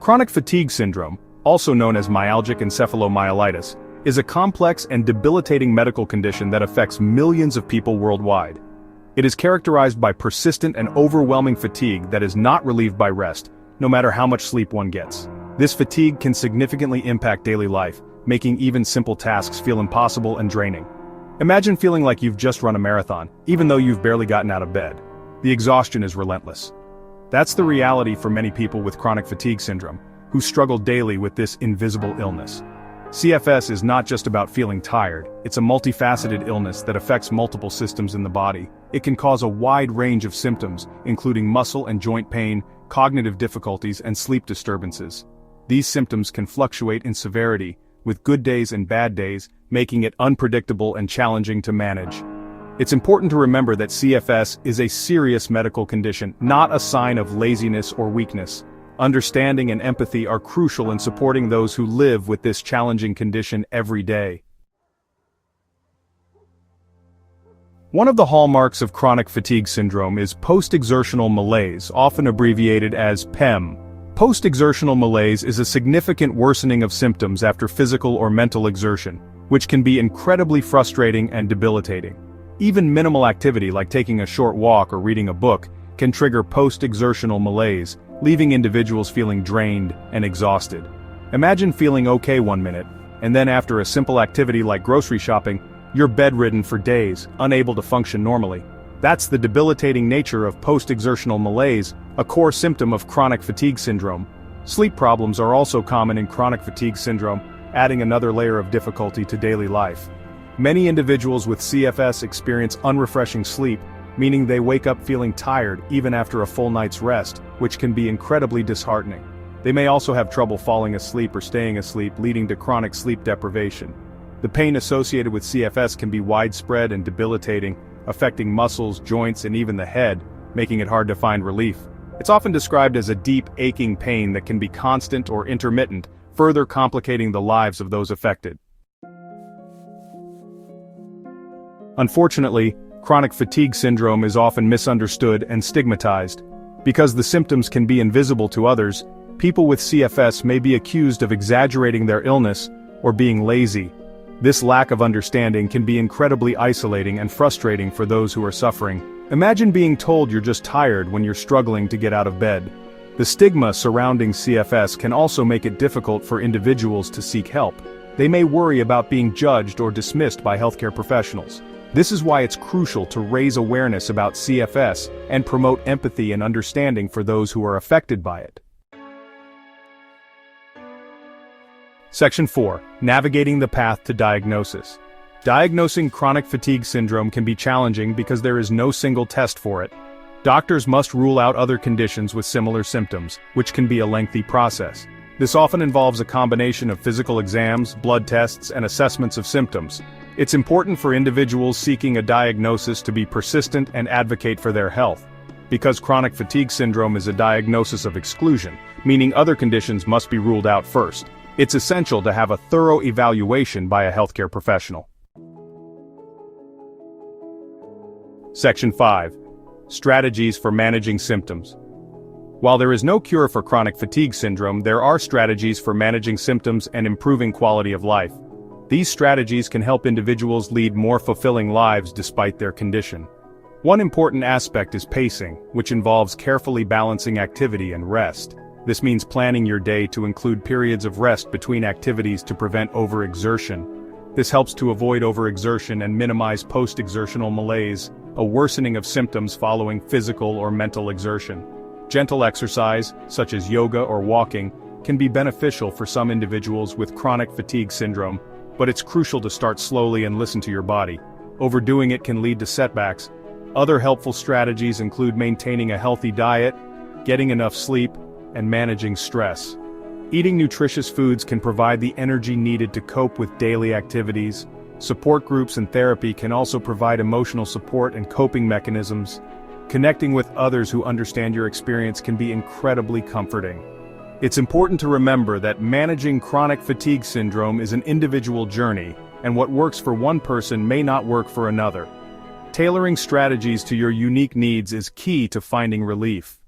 Chronic fatigue syndrome, also known as myalgic encephalomyelitis, is a complex and debilitating medical condition that affects millions of people worldwide. It is characterized by persistent and overwhelming fatigue that is not relieved by rest, no matter how much sleep one gets. This fatigue can significantly impact daily life, making even simple tasks feel impossible and draining. Imagine feeling like you've just run a marathon, even though you've barely gotten out of bed. The exhaustion is relentless. That's the reality for many people with chronic fatigue syndrome, who struggle daily with this invisible illness. CFS is not just about feeling tired, it's a multifaceted illness that affects multiple systems in the body. It can cause a wide range of symptoms, including muscle and joint pain, cognitive difficulties, and sleep disturbances. These symptoms can fluctuate in severity, with good days and bad days, making it unpredictable and challenging to manage. It's important to remember that CFS is a serious medical condition, not a sign of laziness or weakness. Understanding and empathy are crucial in supporting those who live with this challenging condition every day. One of the hallmarks of chronic fatigue syndrome is post-exertional malaise, often abbreviated as PEM. Post-exertional malaise is a significant worsening of symptoms after physical or mental exertion, which can be incredibly frustrating and debilitating. Even minimal activity like taking a short walk or reading a book can trigger post-exertional malaise, leaving individuals feeling drained and exhausted. Imagine feeling okay one minute, and then after a simple activity like grocery shopping, you're bedridden for days, unable to function normally. That's the debilitating nature of post-exertional malaise, a core symptom of chronic fatigue syndrome. Sleep problems are also common in chronic fatigue syndrome, adding another layer of difficulty to daily life. Many individuals with CFS experience unrefreshing sleep, meaning they wake up feeling tired even after a full night's rest, which can be incredibly disheartening. They may also have trouble falling asleep or staying asleep, leading to chronic sleep deprivation. The pain associated with CFS can be widespread and debilitating, affecting muscles, joints, and even the head, making it hard to find relief. It's often described as a deep, aching pain that can be constant or intermittent, further complicating the lives of those affected. Unfortunately, chronic fatigue syndrome is often misunderstood and stigmatized. Because the symptoms can be invisible to others, people with CFS may be accused of exaggerating their illness or being lazy. This lack of understanding can be incredibly isolating and frustrating for those who are suffering. Imagine being told you're just tired when you're struggling to get out of bed. The stigma surrounding CFS can also make it difficult for individuals to seek help. They may worry about being judged or dismissed by healthcare professionals. This is why it's crucial to raise awareness about CFS and promote empathy and understanding for those who are affected by it. Section 4. Navigating the path to diagnosis. Diagnosing chronic fatigue syndrome can be challenging because there is no single test for it. Doctors must rule out other conditions with similar symptoms, which can be a lengthy process. This often involves a combination of physical exams, blood tests, and assessments of symptoms. It's important for individuals seeking a diagnosis to be persistent and advocate for their health. Because chronic fatigue syndrome is a diagnosis of exclusion, meaning other conditions must be ruled out first, it's essential to have a thorough evaluation by a healthcare professional. Section 5. Strategies for managing symptoms. While there is no cure for chronic fatigue syndrome, there are strategies for managing symptoms and improving quality of life. These strategies can help individuals lead more fulfilling lives despite their condition. One important aspect is pacing, which involves carefully balancing activity and rest. This means planning your day to include periods of rest between activities to prevent overexertion. This helps to avoid overexertion and minimize post-exertional malaise, a worsening of symptoms following physical or mental exertion. Gentle exercise, such as yoga or walking, can be beneficial for some individuals with chronic fatigue syndrome, but it's crucial to start slowly and listen to your body. Overdoing it can lead to setbacks. Other helpful strategies include maintaining a healthy diet, getting enough sleep, and managing stress. Eating nutritious foods can provide the energy needed to cope with daily activities. Support groups and therapy can also provide emotional support and coping mechanisms. Connecting with others who understand your experience can be incredibly comforting. It's important to remember that managing chronic fatigue syndrome is an individual journey, and what works for one person may not work for another. Tailoring strategies to your unique needs is key to finding relief.